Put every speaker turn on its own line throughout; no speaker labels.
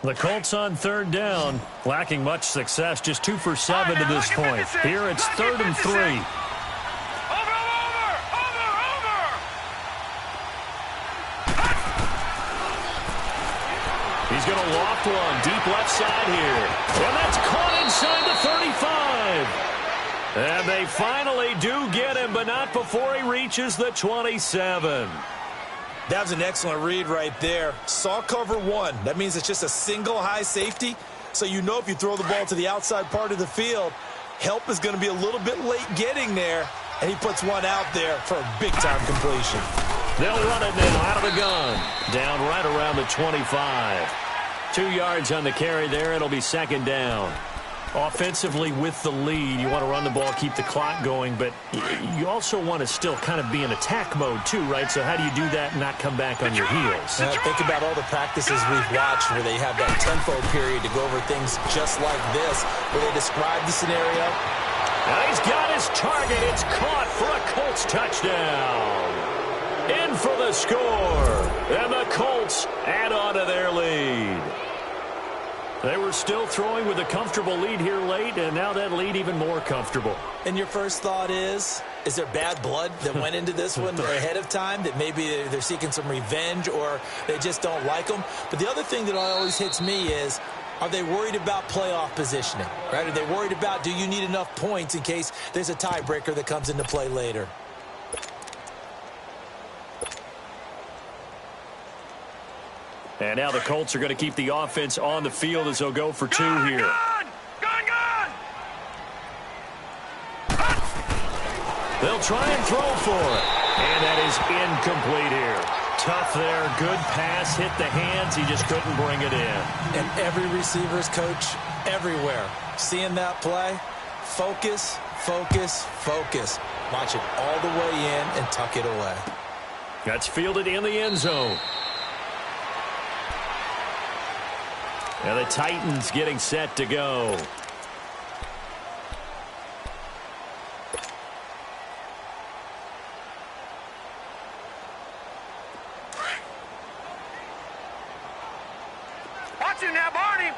The Colts on third down, lacking much success, just 2 for 7 to this point. Here it's 3rd and 3. He's going to loft one deep left side here. And that's caught inside the 35. And they finally do get him, but not before he reaches the 27.
That was an excellent read right there. Saw cover 1. That means it's just a single high safety. So you know if you throw the ball to the outside part of the field, help is going to be a little bit late getting there. And he puts one out there for a big-time completion.
They'll run it now out of the gun. Down right around the 25. 2 yards on the carry there. It'll be 2nd down. Offensively with the lead, you want to run the ball, keep the clock going, but you also want to still kind of be in attack mode too, right? So how do you do that and not come back on your heels?
Think about all the practices we've watched where they have that tempo period to go over things just like this, where they describe the scenario.
Now he's got his target. It's caught for a Colts touchdown. In for the score. And the Colts add on to their lead. They were still throwing with a comfortable lead here late, and now that lead even more comfortable.
And your first thought is there bad blood that went into this one ahead of time, that maybe they're seeking some revenge or they just don't like them? But the other thing that always hits me is, are they worried about playoff positioning, right? Are they worried about, do you need enough points in case there's a tiebreaker that comes into play later?
And now the Colts are going to keep the offense on the field as they'll go for 2 here.
Gun!
They'll try and throw for it. And that is incomplete here. Tough there. Good pass. Hit the hands. He just couldn't bring it in.
And every receiver's coach everywhere, seeing that play, focus, focus, focus. Watch it all the way in and tuck it away.
That's fielded in the end zone. And the Titans getting set to go.
Watch him now, Barney!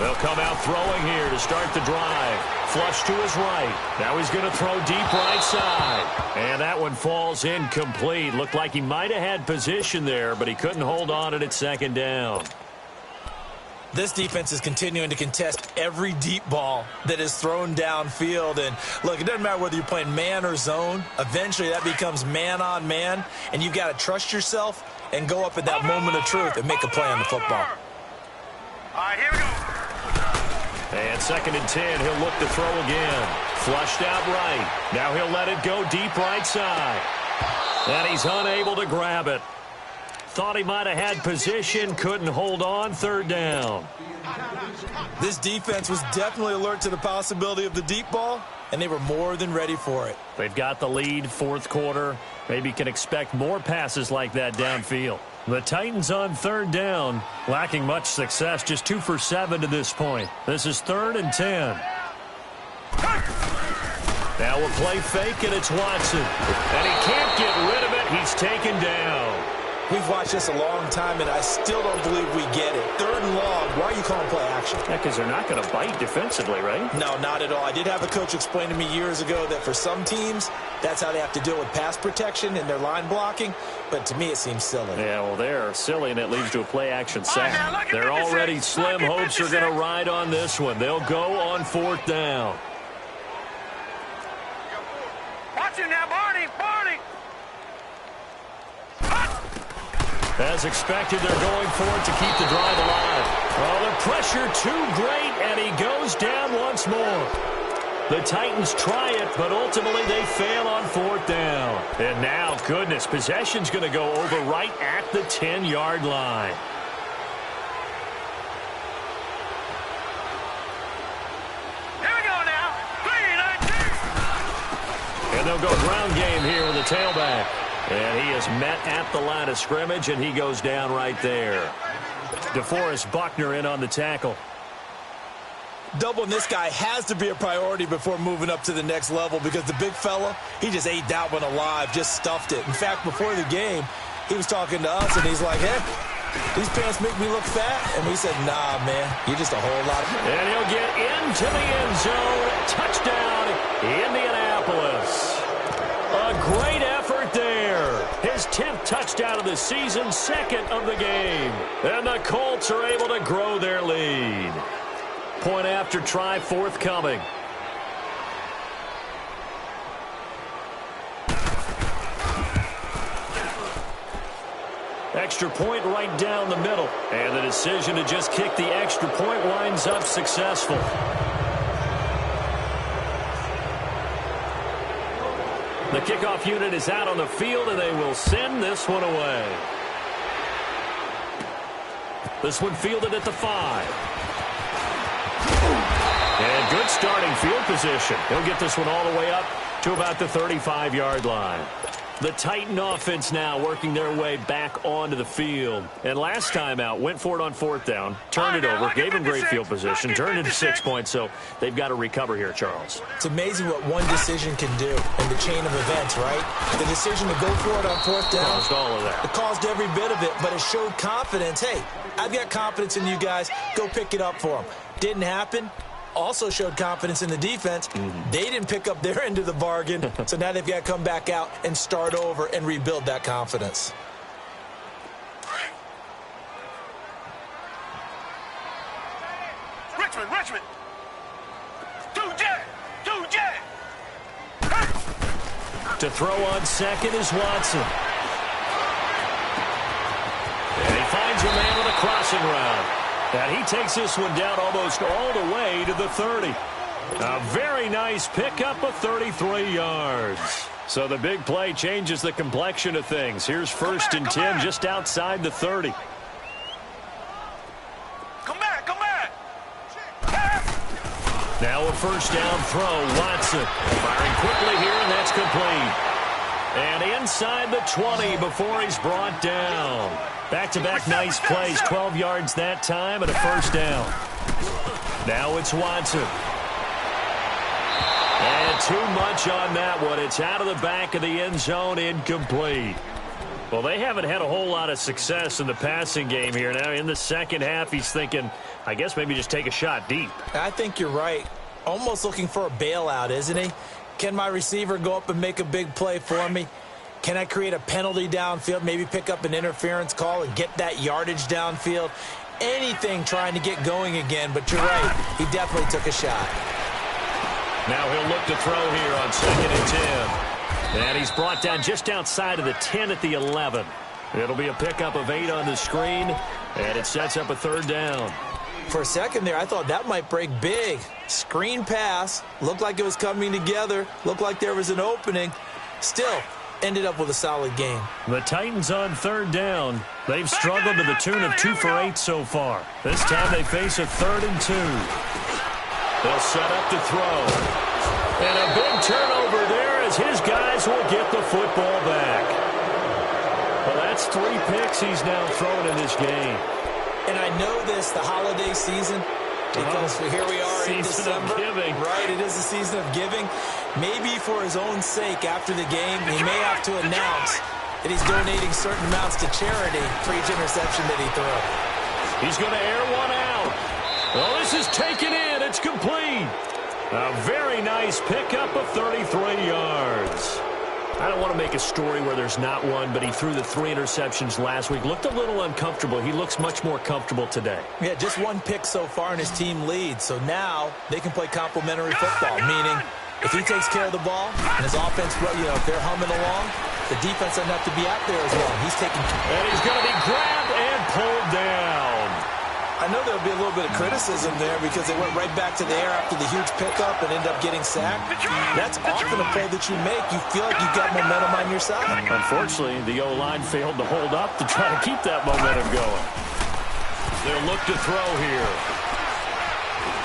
They'll come out throwing here to start the drive. Flush to his right. Now he's going to throw deep right side. And that one falls incomplete. Looked like he might have had position there, but he couldn't hold on to it at 2nd down.
This defense is continuing to contest every deep ball that is thrown downfield. And, look, it doesn't matter whether you're playing man or zone. Eventually that becomes man on man, and you've got to trust yourself and go up at that moment of truth and make a play on the football.
All right, here we go.
And 2nd and 10, he'll look to throw again. Flushed out right. Now he'll let it go deep right side. And he's unable to grab it. Thought he might have had position, couldn't hold on. 3rd down.
This defense was definitely alert to the possibility of the deep ball, and they were more than ready for it.
They've got the lead, 4th quarter. Maybe can expect more passes like that downfield. The Titans on 3rd down, lacking much success, just 2 for 7 to this point. This is 3rd and 10. Now we'll play fake, and it's Watson. And he can't get rid of it. He's taken down.
We've watched this a long time, and I still don't believe we get it. 3rd and long, why are you calling play action?
Yeah, because they're not going to bite defensively, right?
No, not at all. I did have a coach explain to me years ago that for some teams, that's how they have to deal with pass protection and their line blocking. But to me, it seems silly.
Yeah, well, they're silly, and it leads to a play-action sack. They're already slim hopes are going to ride on this one. They'll go on 4th down.
Watch him now, Barney!
As expected, they're going for it to keep the drive alive. Oh, the pressure too great, and he goes down once more. The Titans try it, but ultimately they fail on 4th down. And now, goodness, possession's going to go over right at the 10-yard line.
Here we go now. 3-19.
And they'll go ground game here with the tailback. And he is met at the line of scrimmage, and he goes down right there. DeForest Buckner in on the tackle.
Doubling this guy has to be a priority before moving up to the next level, because the big fella, he just ate that one alive, just stuffed it. In fact, before the game, he was talking to us, and he's like, hey, these pants make me look fat. And we said, nah, man, you're just a whole lot of...
And he'll get into the end zone. Touchdown, Indianapolis. A great effort there. His 10th touchdown of the season, 2nd of the game. And the Colts are able to grow their lead. Point after try forthcoming. Extra point right down the middle. And the decision to just kick the extra point winds up successful. The kickoff unit is out on the field, and they will send this one away. This one fielded at the 5. And good starting field position. He'll get this one all the way up to about the 35-yard line. The Titan offense now working their way back onto the field. And last time out, went for it on 4th down, turned it over, gave him great field position, turned it to 6 points, so they've got to recover here, Charles.
It's amazing what one decision can do in the chain of events, right? The decision to go for it on 4th down.
Caused all of that.
It caused every bit of it, but it showed confidence. Hey, I've got confidence in you guys. Go pick it up for them. Didn't happen. Also showed confidence in the defense. They didn't pick up their end of the bargain, so now they've got to come back out and start over and rebuild that confidence.
Richmond. 2J.
To throw on second is Watson. And he finds a man with a crossing route. And he takes this one down almost all the way to the 30. A very nice pickup of 33 yards. So the big play changes the complexion of things. Here's 1st and 10 just outside the 30.
Come back.
Now a 1st down throw. Watson firing quickly here, and that's complete. And inside the 20 before he's brought down. Back-to-back nice plays, 12 yards that time and a 1st down. Now it's Watson. And too much on that one. It's out of the back of the end zone, incomplete. Well, they haven't had a whole lot of success in the passing game here. Now in the second half, he's thinking, I guess maybe just take a shot deep.
I think you're right. Almost looking for a bailout, isn't he? Can my receiver go up and make a big play for me? Can I create a penalty downfield, maybe pick up an interference call and get that yardage downfield? Anything trying to get going again, but you're right. He definitely took a shot.
Now he'll look to throw here on 2nd and 10. And he's brought down just outside of the 10 at the 11. It'll be a pickup of 8 on the screen, and it sets up a 3rd down.
For a second there, I thought that might break big. Screen pass. Looked like it was coming together. Looked like there was an opening. Still, ended up with a solid game.
The Titans on 3rd down. They've struggled to the tune of 2 for 8 so far. This time they face a 3rd and 2. They'll set up to throw. And a big turnover there as his guys will get the football back. Well, that's 3 picks he's now thrown in this game.
And I know this, the holiday season, because here we are in December.
Season of giving.
Right, it is the season of giving. Maybe for his own sake after the game, he may have to announce that he's donating certain amounts to charity for each interception that he throws.
He's going to air one out. Well, this is taken in. It's complete. A very nice pickup of 33 yards. I don't want to make a story where there's not one, but he threw the 3 interceptions last week. Looked a little uncomfortable. He looks much more comfortable today.
Yeah, just 1 pick so far and his team leads. So now they can play complementary football, meaning if he takes care of the ball and his offense, if they're humming along, the defense doesn't have to be out there as well. He's taking...
And he's going to be grabbed and pulled down.
I know there'll be a little bit of criticism there because they went right back to the air after the huge pickup and ended up getting sacked. That's often a play that you make. You feel like you've got momentum on your side.
Unfortunately, the O-line failed to hold up to try to keep that momentum going. They'll look to throw here.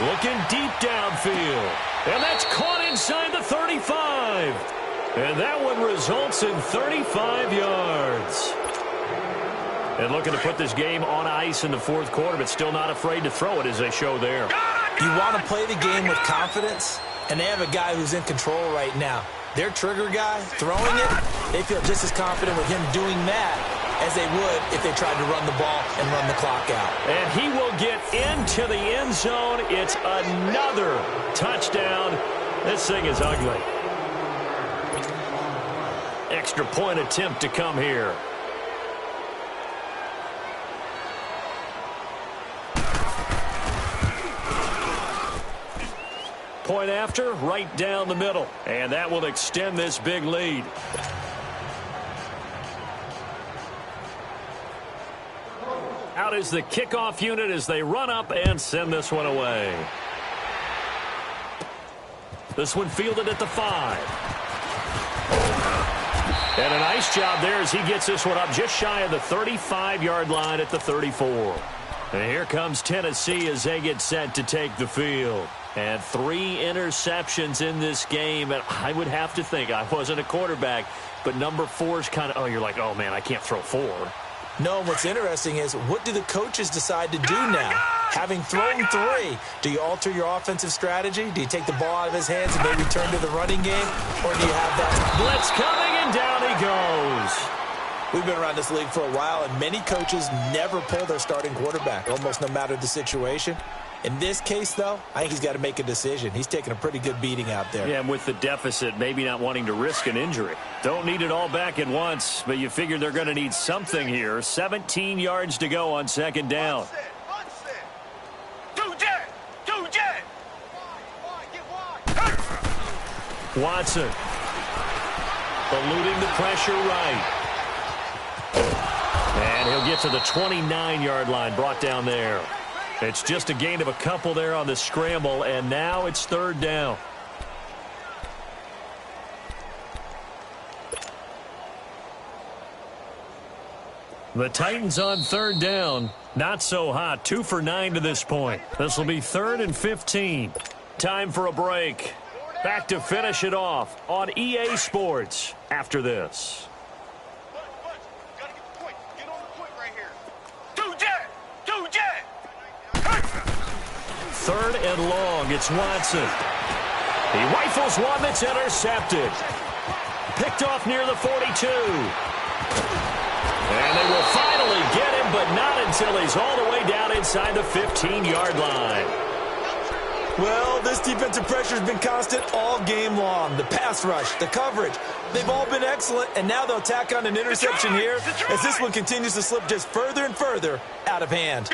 Looking deep downfield. And that's caught inside the 35. And that one results in 35 yards. And looking to put this game on ice in the 4th quarter, but still not afraid to throw it as they show there.
You want to play the game with confidence, and they have a guy who's in control right now. Their trigger guy throwing it, they feel just as confident with him doing that as they would if they tried to run the ball and run the clock out.
And he will get into the end zone. It's another touchdown. This thing is ugly. Extra point attempt to come here. Point after, right down the middle. And that will extend this big lead. Out is the kickoff unit as they run up and send this one away. This one fielded at the 5. And a nice job there as he gets this one up just shy of the 35-yard line at the 34. And here comes Tennessee as they get set to take the field. And 3 interceptions in this game. And I would have to think, I wasn't a quarterback, but number 4 is kind of, you're like, oh, man, I can't throw 4.
No, what's interesting is what do the coaches decide to do now? Having thrown 3, do you alter your offensive strategy? Do you take the ball out of his hands and maybe turn to the running game? Or do you have that
blitz coming and down he goes?
We've been around this league for a while, and many coaches never pull their starting quarterback, almost no matter the situation. In this case, though, I think he's got to make a decision. He's taking a pretty good beating out there.
Yeah, and with the deficit, maybe not wanting to risk an injury. Don't need it all back at once, but you figure they're going to need something here. 17 yards to go on second down.
Two jet.
Watson. Eluding the pressure right. And he'll get to the 29-yard line, brought down there. It's just a gain of a couple there on the scramble, and now it's third down. The Titans on third down. Not so hot. 2 for 9 to this point. This will be 3rd and 15. Time for a break. Back to finish it off on EA Sports after this. Third and long. It's Watson. He rifles one that's intercepted. Picked off near the 42. And they will finally get him, but not until he's all the way down inside the 15-yard line.
Well, this defensive pressure has been constant all game long. The pass rush, the coverage, they've all been excellent, and now they'll tack on an interception here as this one continues to slip just further and further out of hand.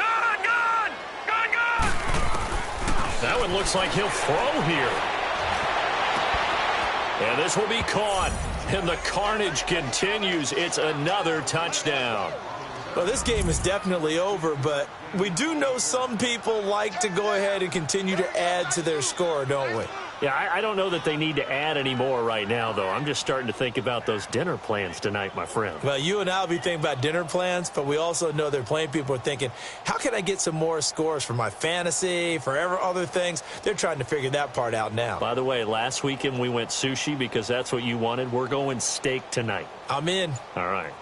That one looks like he'll throw here. And this will be caught. And the carnage continues. It's another touchdown.
Well, this game is definitely over, but we do know some people like to go ahead and continue to add to their score, don't we?
Yeah, I don't know that they need to add any more right now, though. I'm just starting to think about those dinner plans tonight, my friend.
Well, you and I will be thinking about dinner plans, but we also know there are plenty of people are thinking, how can I get some more scores for my fantasy, for other things? They're trying to figure that part out now.
By the way, last weekend we went sushi because that's what you wanted. We're going steak tonight.
I'm in.
All right.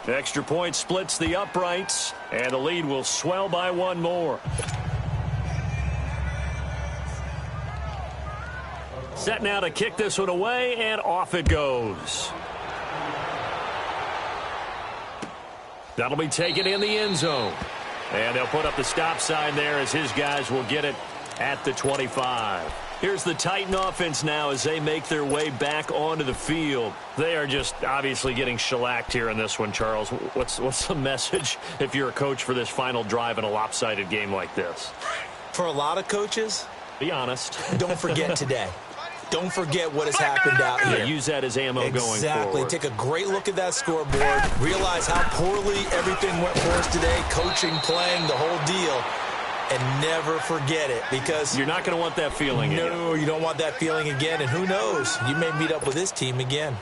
Extra point splits the uprights, and the lead will swell by one more. Set now to kick this one away, and off it goes. That'll be taken in the end zone. And they'll put up the stop sign there as his guys will get it at the 25. Here's the Titan offense now as they make their way back onto the field. They are just obviously getting shellacked here in this one, Charles. What's the message if you're a coach for this final drive in a lopsided game like this?
For a lot of coaches,
be honest.
Don't forget today. Don't forget what has happened out here.
Use that as ammo going forward.
Exactly. Take a great look at that scoreboard. Realize how poorly everything went for us today. Coaching, playing, the whole deal. And never forget it, because
you're not going to want that feeling again.
No, you don't want that feeling again. And who knows? You may meet up with this team again.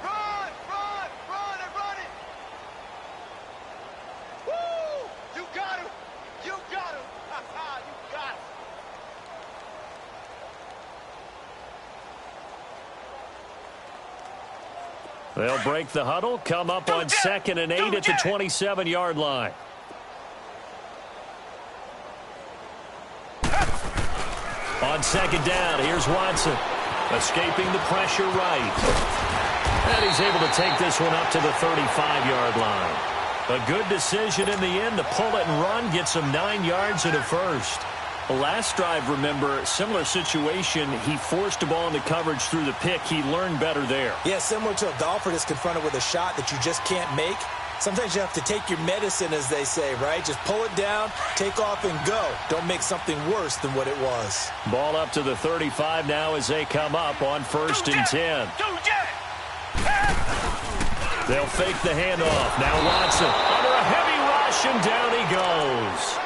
Run and run it. Woo! You got him. You got him. You got him.
They'll break the huddle, come up on 2nd and 8 at the 27-yard line. On 2nd down, here's Watson. Escaping the pressure right. And he's able to take this one up to the 35-yard line. A good decision in the end to pull it and run, get some 9 yards and a first. The last drive, remember, similar situation. He forced a ball into coverage through the pick. He learned better there.
Yeah, similar to a golfer that's confronted with a shot that you just can't make. Sometimes you have to take your medicine, as they say, right? Just pull it down, take off, and go. Don't make something worse than what it was.
Ball up to the 35 now as they come up on 1st and 10. They'll fake the handoff. Now Watson under a heavy rush, and down he goes.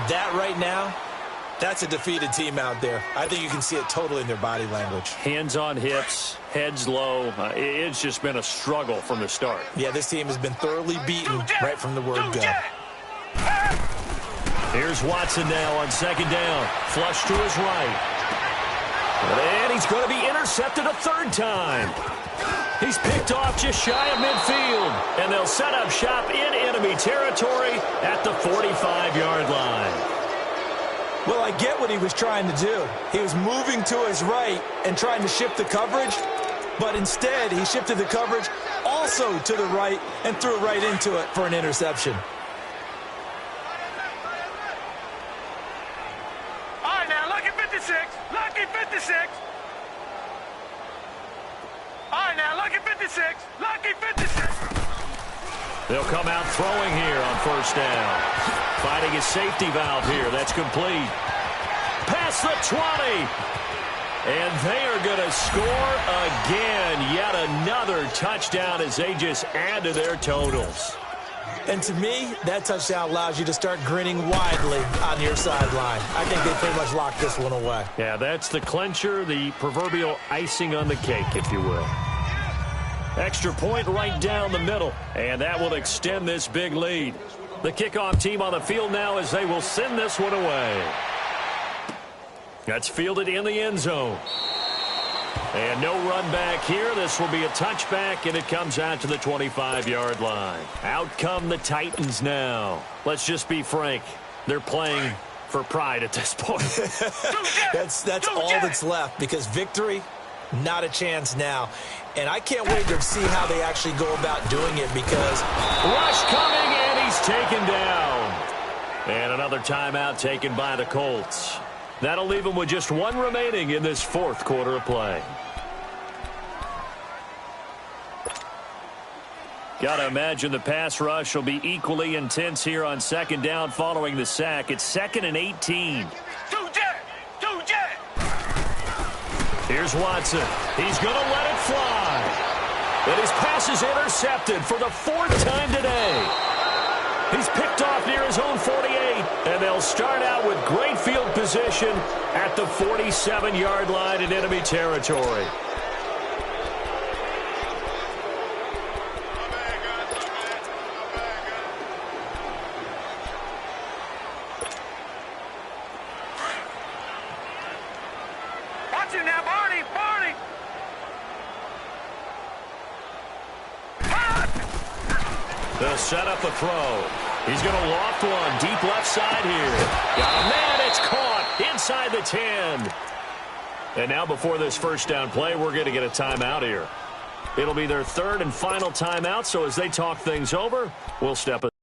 That right now, that's a defeated team out there. I think you can see it totally in their body language.
Hands on hips, heads low. It's just been a struggle from the start.
Yeah, this team has been thoroughly beaten right from the word go.
Here's Watson now on 2nd down. Flush to his right. And he's going to be intercepted a 3rd time. He's picked off just shy of midfield. And they'll set up shop in enemy territory at the 45-yard line.
Well, I get what he was trying to do. He was moving to his right and trying to shift the coverage, but instead he shifted the coverage also to the right and threw it right into it for an interception.
All right, now, lucky 56. Lucky 56. All right, now, lucky 56. Lucky 56.
They'll come out throwing here on 1st down. Finding a safety valve here. That's complete. Past the 20. And they are going to score again. Yet another touchdown as they just add to their totals.
And to me, that touchdown allows you to start grinning widely on your sideline. I think they pretty much locked this one away.
Yeah, that's the clincher, the proverbial icing on the cake, if you will. Extra point right down the middle. And that will extend this big lead. The kickoff team on the field now as they will send this one away. That's fielded in the end zone. And no run back here. This will be a touchback, and it comes out to the 25-yard line. Out come the Titans now. Let's just be frank. They're playing for pride at this point.
That's all that's left, because victory, not a chance now. And I can't wait to see how they actually go about doing it, because
rush coming, and he's taken down. And another timeout taken by the Colts. That'll leave them with just one remaining in this 4th quarter of play. Got to imagine the pass rush will be equally intense here on 2nd down following the sack. It's 2nd and 18. Here's Watson. He's going to let it fly. And his pass is intercepted for the 4th time today. He's picked off near his own 48, and they'll start out with great field position at the 47-yard line in enemy territory.
Watch it now, Barney. Barney.
They'll set up a throw. He's going to loft one deep left side here. Got a man. It's caught inside the 10. And now before this first down play, we're going to get a timeout here. It'll be their third and final timeout, so as they talk things over, we'll step aside.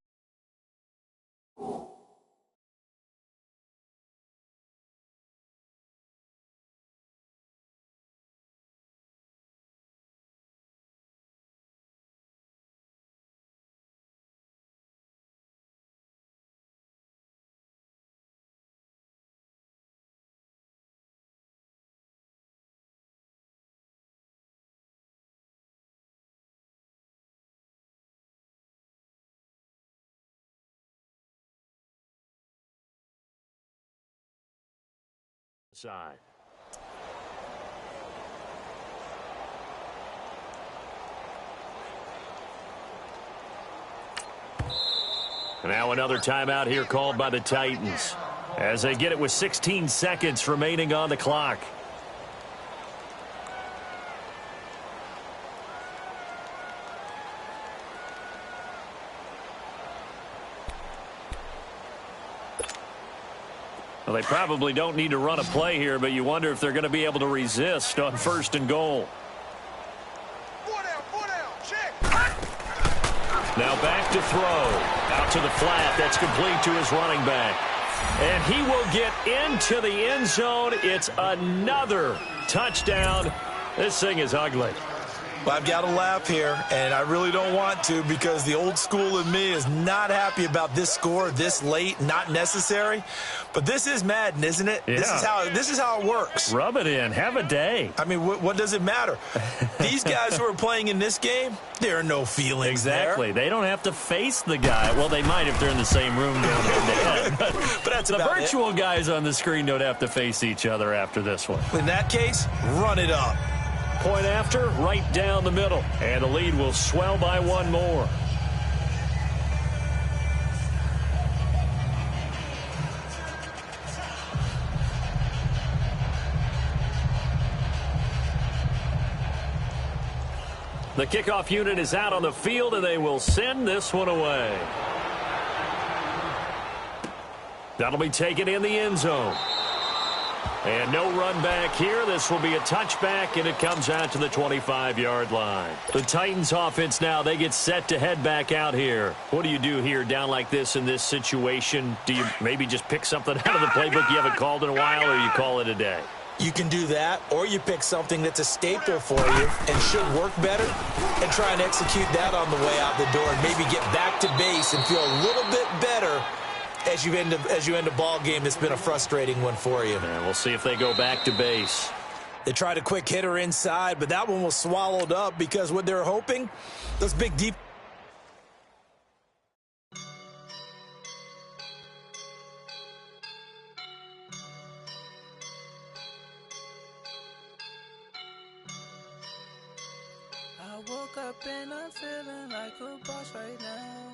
Now another timeout here called by the Titans as they get it with 16 seconds remaining on the clock. Well, they probably don't need to run a play here, but you wonder if they're going to be able to resist on first and goal. Now back to throw. Out to the flat. That's complete to his running back. And he will get into the end zone. It's another touchdown. This thing is ugly.
Well, I've got to laugh here, and I really don't want to because the old school in me is not happy about this score this late, not necessary. But this is Madden, isn't it?
Yeah.
This is how it works.
Rub it in. Have a day.
I mean, what does it matter? These guys who are playing in this game, there are no feelings
Exactly.
there.
They don't have to face the guy. Well, they might if they're in the same room going head to head.
But that's
the
about
virtual
it.
guys on the screen don't have to face each other after this one.
In that case, run it up.
Point after, right down the middle. And the lead will swell by one more. The kickoff unit is out on the field, and they will send this one away. That'll be taken in the end zone. And no run back here. This will be a touchback, and it comes out to the 25-yard line. The Titans offense now, they get set to head back out here. What do you do here down like this in this situation? Do you maybe just pick something out of the playbook you haven't called in a while, or you call it a day?
You can do that, or you pick something that's a staple for you and should work better and try and execute that on the way out the door and maybe get back to base and feel a little bit better as you end a ball game that's been a frustrating one for you.
And we'll see if they go back to base.
They tried a quick hitter inside, but that one was swallowed up because what they're hoping, those big deep.
I woke up and I'm feeling like a boss right now.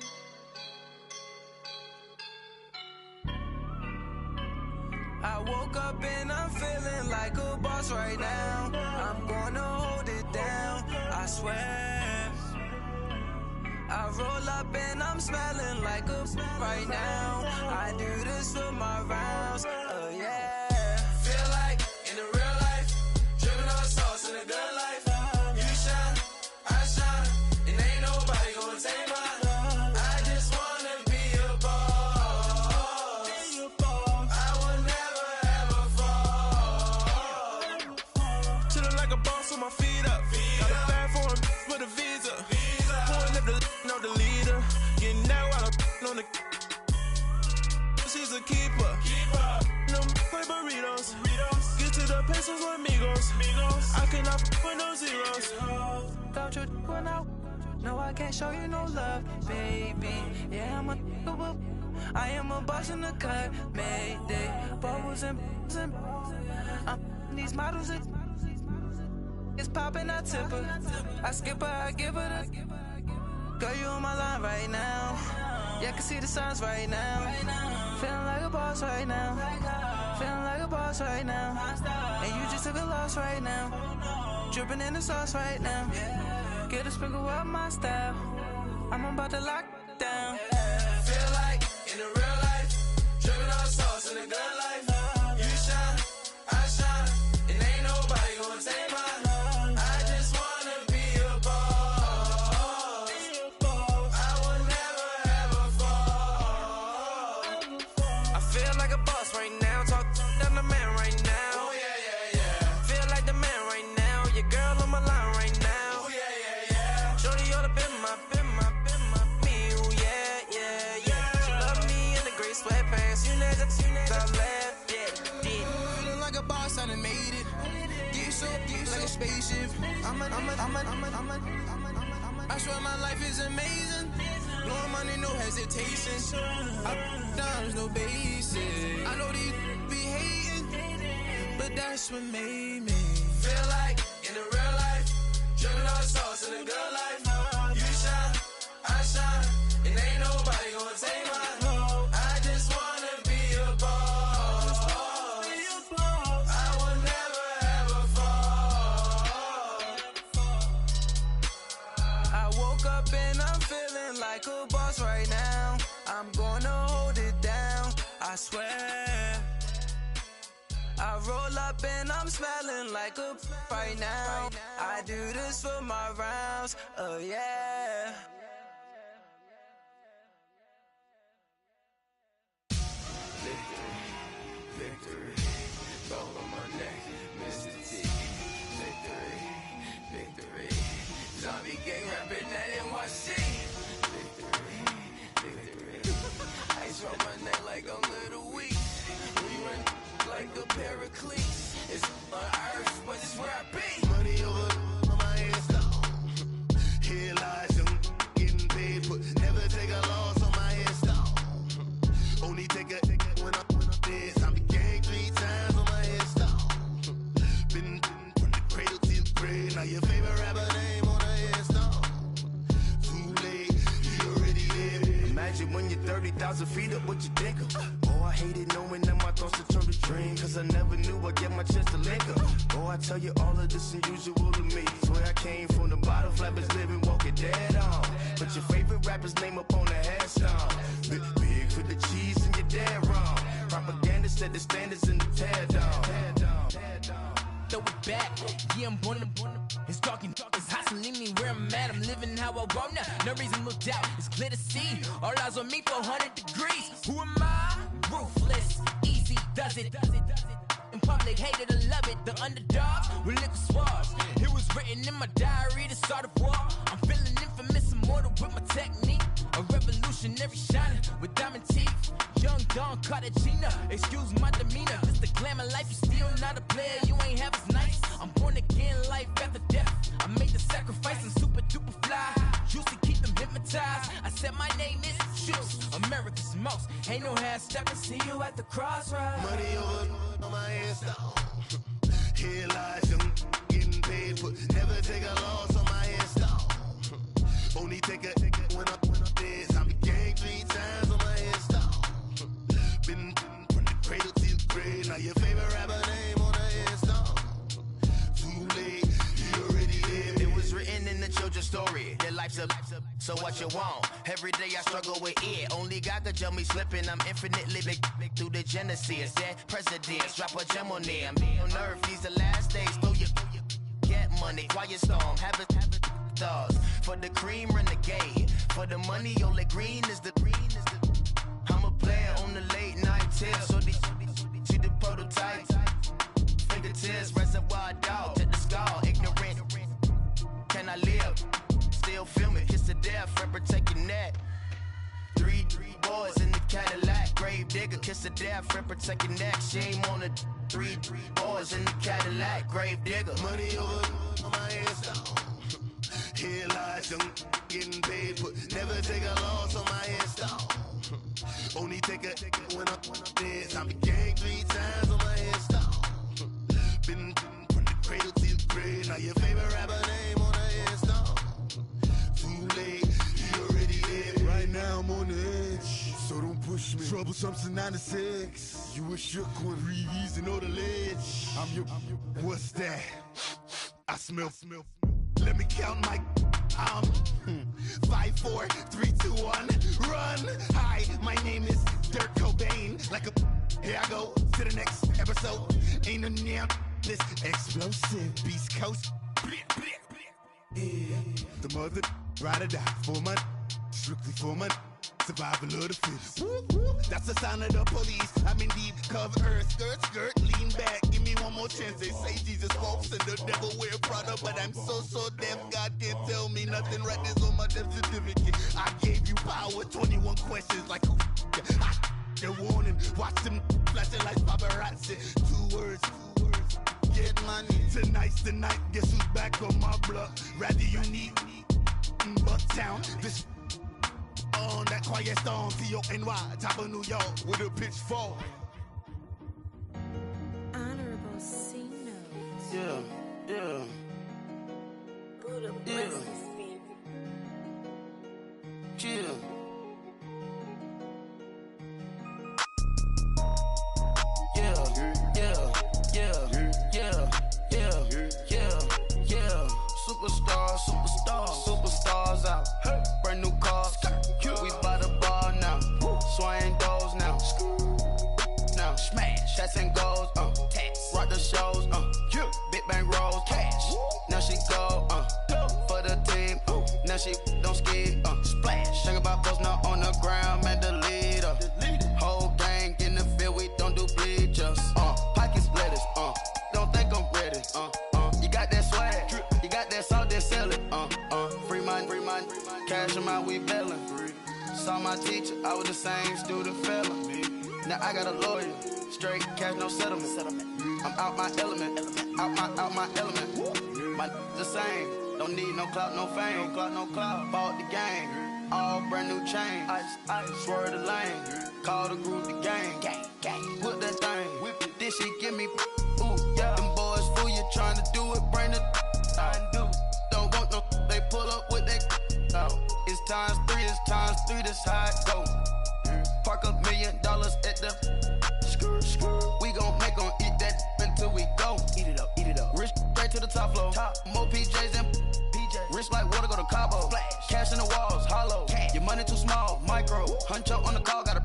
I woke up and I'm feeling like a boss right now. I'm gonna hold it down, I swear. I roll up and I'm smelling like a right now. I do this for my rounds, yeah. Feel like in the real life, dripping on sauce in a good life. You shine, I shine, and ain't nobody gonna take mine. I just wanna be a boss. I will never ever fall. Chillin' like a boss with my feet up. Got a bag for him with a visa. Pulling up the leader. Getting that while I'm on the. She's a keeper. No play burritos. Get to the pesos with amigos. I cannot with no zeros. Don't you when no, I can't show you no love, baby. Yeah, I am a boss in the cut, Mayday. Bubbles and these models. It's popping, I tip her. I skip her, I give her the. Girl, you on my line right now. Yeah, I can see the signs right now. Feeling like a boss right now. Feeling like a boss right now. And you just took a loss right now. Dripping in the sauce right now. Get a sprinkle of my style. I'm about to lock down.
Feel like in the real life, dripping all sauce in the good life. You shine, I shine, and ain't nobody gonna take mine. I just wanna be a boss. I will never ever fall.
I feel like a boss right now. Talk down the man right now.
Oh yeah, yeah, yeah.
Feel like the man right now. Your girl on my line right now.
Oh yeah, yeah, yeah.
Shorty ought to been my me. Ooh yeah, yeah, yeah. She love me in the gray sweatpants. You know that I left. Yeah, did.
Feeling like a boss, I done made it. Get so like a spaceship. I swear my life is amazing. Blowing money, no hesitation. Down, no basic. I know these be hating, but that's what made me.
Feel like in the real life, dripping all sauce in the good life. You shine, I shine, and ain't nobody gonna take mine. I just wanna be a boss. I will never ever fall.
I woke up and I'm feeling like a boss right now. I'm gonna hold it down, I swear. I roll up and I'm smelling like a right now. I do this for my rounds, oh yeah.
Victory, gold on my neck, Mr. T. Victory, zombie gang rapping that NYC. Victory, ice on my neck like I'm little weak. We run like a pair of cleats. It's on earth, but it's where I be. Money over on my hands down. Here lies young, getting paid, but never take a loss on my hands down. Only take a when I'm dead. I'm the gang 3 times on my head down. Been from the cradle to the grave. Now your favorite rapper name on the headstone. Too late, he already dead. Imagine when you're 30,000 feet up, what you think of? Oh, I hated knowing that my thoughts would turn to dream. Cause I never knew I'd get my chance to link up. Oh, I tell you all of this unusual to me. Swear I came from the bottom, flappers living, walking dead on. Put your favorite rapper's name up on the headstone. Big for the cheese and you're dead wrong. Propaganda set the standards in the tear down.
Throw it back, yeah, I'm born to. It's talking, it's hustling me where I'm at. I'm living how I want now. No reason to doubt, it's clear to see. All eyes on me, 400 degrees. Who am I? Ruthless, easy, does it. In public, hated or love it. The underdogs with liquor swabs. It was written in my diary, the start of war. I'm feeling infamous, immortal with my technique. A revolutionary shining with diamond teeth. Young Don Cartagena, excuse my demeanor. Just the glamour life, you still not a player. You ain't half as nice. I'm born again, life after death. I made the sacrifice and super duper fly. Used to keep them hypnotized. I said my name is Juice, America's most. Ain't no half stepping. See you at the crossroads.
Money over on my hands down. Here lies young, getting paid, but never take a loss on my hands down. Only take a when I'm dead. I'm the gang 3 times on my hands down. Been from the cradle to the grave. Now your favorite rapper name on the hands down. Too late, he already dead. It was written in the children's story. Their life's a so what you want? Every day I struggle with it. Only God could tell me slipping. I'm infinitely big through the genesis. Dead presidents, drop a gem on them. On earth, these the last days. Throw your get money, quiet storm. Have it stars. For the cream, renegade. For the money, only green is the I'm a player on the late night tips. So they see the prototype. Fingertips, reservoir dog. To the skull, ignorant. Can I live? Still film it, kiss to death, friend, protect your neck. 3 boys in the Cadillac, grave digger, kiss to death, friend, protect your neck. Shame on the 3 boys in the Cadillac, grave digger. Money over on my hands down. Here lies young, getting paid, but never take a loss on my hands down. Only take a when I'm dead. I'm the gang 3 times on my hands down. Been from the cradle to the grave. Now your favorite rapper name on the hands down. Too late, he already dead. Right now I'm on the edge, so don't push me. Troublesome since 96. You a shook one, Reeves and all the ledge. I'm your, what's that? I smell. Let me count my 5, 4, 3, 2, 1, run. Hi, my name is Dirk Cobain. Like a here I go to the next episode. Ain't no near this explosive Beast Coast. Yeah, the mother ride or die for money, strictly for money. Survival of the fittest. That's the sound of the police. I'm indeed cover earth, skirt, lean back. Give me one more chance. They say Jesus walks and the devil wear Prada, but I'm so deaf. God can't tell me nothing. Right there's on my death certificate. I gave you power. 21 questions like who? They're warning. Watch them flashing like paparazzi. 2 words. Get money. Tonight's the night. Guess who's back on my block? Rather unique. Bucktown. This. On that quiet storm, T-O-N-Y, top of New York, with a pitchfork.
Honorable C notes.
Yeah.
Buddha blesses me.
Chill. Superstars out. Brand new cars. We by the bar now. Swaying doors now. Now smash. Shots and goals. Rock the shows. Big bang rolls. Cash. Now she go. For the team. Now she don't ski. Splash. Think about post now on the ground. Man, the leader. Whole gang in the field. We don't do bleachers. Pocket splitters. Don't think I'm ready. You got that swag. You got that salt, then sell it. Free mind. Cash them out, we bailin'. Saw my teacher, I was the same student fella. Now I got a lawyer, straight cash, no settlement. I'm out my element, out my element. My the same, don't need no clout, no fame. No clout. Bought the game, all brand new chain. Ice, swerve the lane, call the group the gang. Whip that thing, whip it, this shit give me. Ooh, yeah. Them boys fool you trying to do it, bring the. I do. Don't want no, they pull up with that. No, it's times 3, that's how it go. Park $1 million at the we gon' make 'em eat that until we go. Eat it up. Rich straight to the top floor. More PJs and PJs. Rich like water, go to Cabo. Splash. Cash in the walls, hollow. Cash. Your money too small, micro. Huncho on the call, gotta.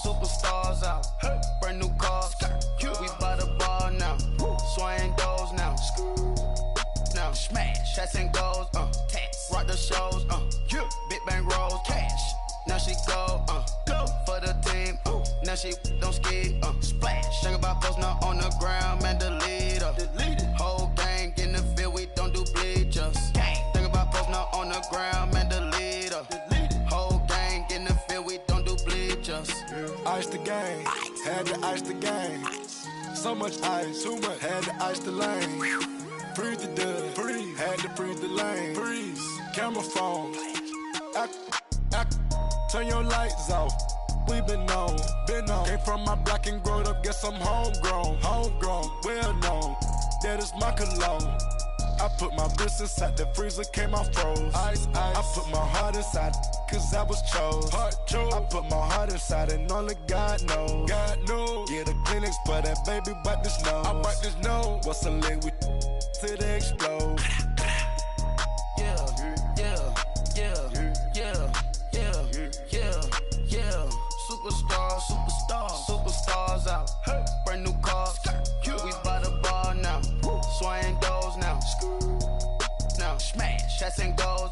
Superstars out. Brand new cars. We by the bar now. Swaying doors now. Now smash. Shots and goals. Rock the shows. Big bang rolls. Cash. Now she go. For the team. Now she don't ski. Splash. Think about post now on the ground. Man, the leader. Whole gang in the field. We don't do bleachers. Think about post now on the ground. Man, the leader. Whole gang in the field. We don't do bleachers.
Ice the game, had to ice the game. So much ice, too much, had to ice the lane. Freeze the dust, had to freeze the lane. Freeze, camera phone. Turn your lights off. We been on. Came from my block and growed up, guess I'm homegrown, well known. That is my cologne. I put my wrist inside the freezer, came out froze. Ice. I put my heart inside, cause I was chose. I put my heart inside and only God knows. Yeah, the clinics for that baby, bite this nose. I bite this nose. What's a leg with till they explode?
Superstars out. Brand new cars. We by the bar now. Swaying doors now. Now smash. Shots and goals.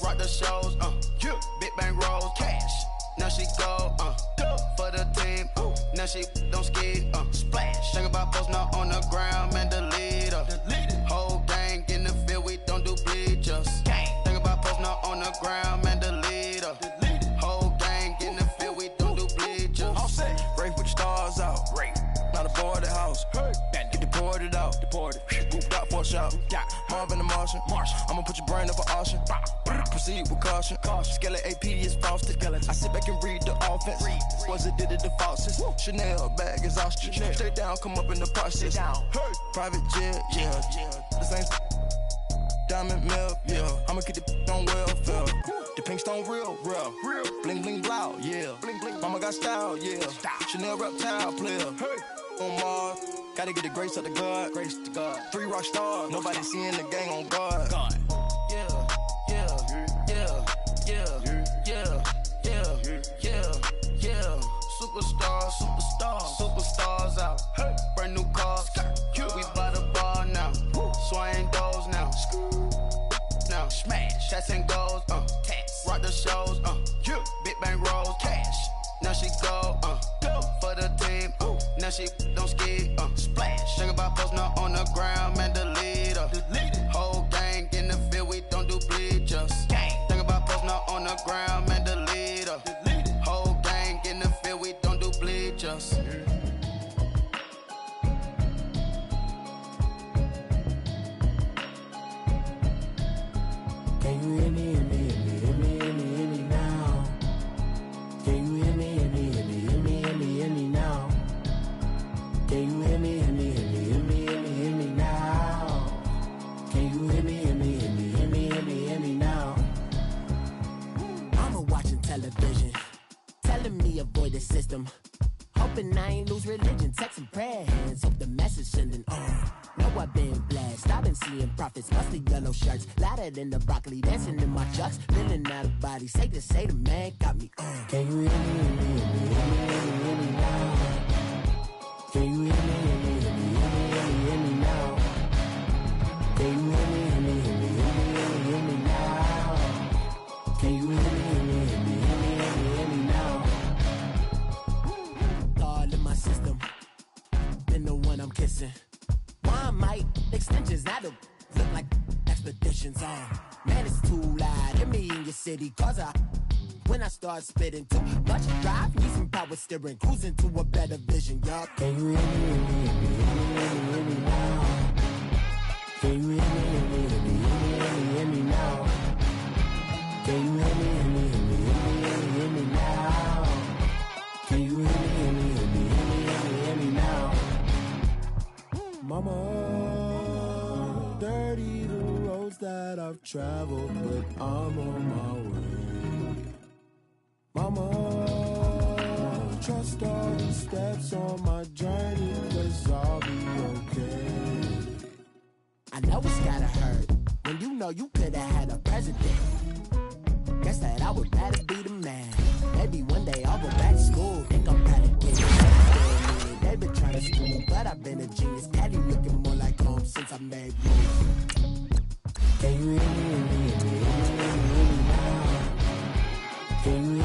Rock the shows. Big bang rolls. Cash. Now she go. For the team. Now she don't ski. Splash. Think about post now on the ground. Man, the leader. Whole gang in the field. We don't do bleachers. Think about post now on the ground. Man, the leader. Whole gang in the field. We don't do bleachers.
All set. Rain, put your stars out. Not a boarded house. Get deported out. Booped out for a shot. Marvin the Martian. I'ma put your brain up for auction. Proceed with caution. Skeleton AP is frosted. I sit back and read the offense. Was it did it the faucets? Chanel bag is ostrich. Stay down, come up in the process. Private jet, yeah. The same.
diamond milk, yeah. I'ma keep the on welfare. The pink stone real, bling bling blow, yeah. Mama got style, yeah. Chanel reptile player. On Mars, gotta get the grace of the God. 3 rock stars, nobody seeing the gang on guard. Yeah, yeah, yeah, yeah, yeah, yeah, yeah, yeah. Superstars out. Brand new cars, we by the bar now. Swaying doors now. Now smash, shots and goals, rock the shows, big bang rolls, cash. Now she go, for the team, now she don't ski, splash. Think about posting up on the ground, man, delete her. Whole gang in the field, we don't do bleachers. Think about posting up on the ground, man, delete her. Whole gang in the field, we don't do bleachers.
Can you hear me, hear me, hear me, hear me, hear me, hear me now? Can you hear me, hear me, hear me, hear me, hear me, hear me now? Can you hear me, hear me, hear me, hear me, hear me, hear me now? Can you hear me, hear me, hear me, hear me, hear me, hear me now? Mama watching television, telling me avoid the system. Hoping I ain't lose religion, texting prayer hands, hope the message sending on. Know I've been blessed, I've been seeing prophets, mustard yellow shirts, louder than the broccoli, dancing in my chucks, feeling out of body, say the man got me on. Can you hear me, hear me, hear me, hear me, hear me, hear me now? Can you hear me, hear me, hear me, hear me, hear me, hear me now? Can you hear me, hear me, hear me, hear me, hear me, hear me now? Can you hear me, hear me, hear me, hear me, hear me, hear me now? All in my system, been the one I'm kissing. Why might extensions now to look like expeditions on? Man, it's too loud. Hit me in your city, cause when I start spitting too much drive, need some power steering, cruising to a better vision, y'all. Can you hear me, hear me, hear me, hear me, hear me now? Can you hear me, hear me, hear me, hear me, hear me, hear me now? Can you hear me, hear me, hear me, hear me, hear me, hear me now? Can you hear me, hear me, hear me, hear me, hear me, hear me now? Mama, dirty the roads that I've traveled, but I'm on my way. Mama, trust all the steps on my journey, 'cause I'll be okay. I know it's gotta hurt when you know you could've had a president. Guess that I would rather be the man. Maybe one day I'll go back to school, think I'm proud of kids. They've been trying to school me, but I've been a genius. Daddy looking more like home since I made moves. Can you hear me, hear me, hear me, hear me, hear me now? Can you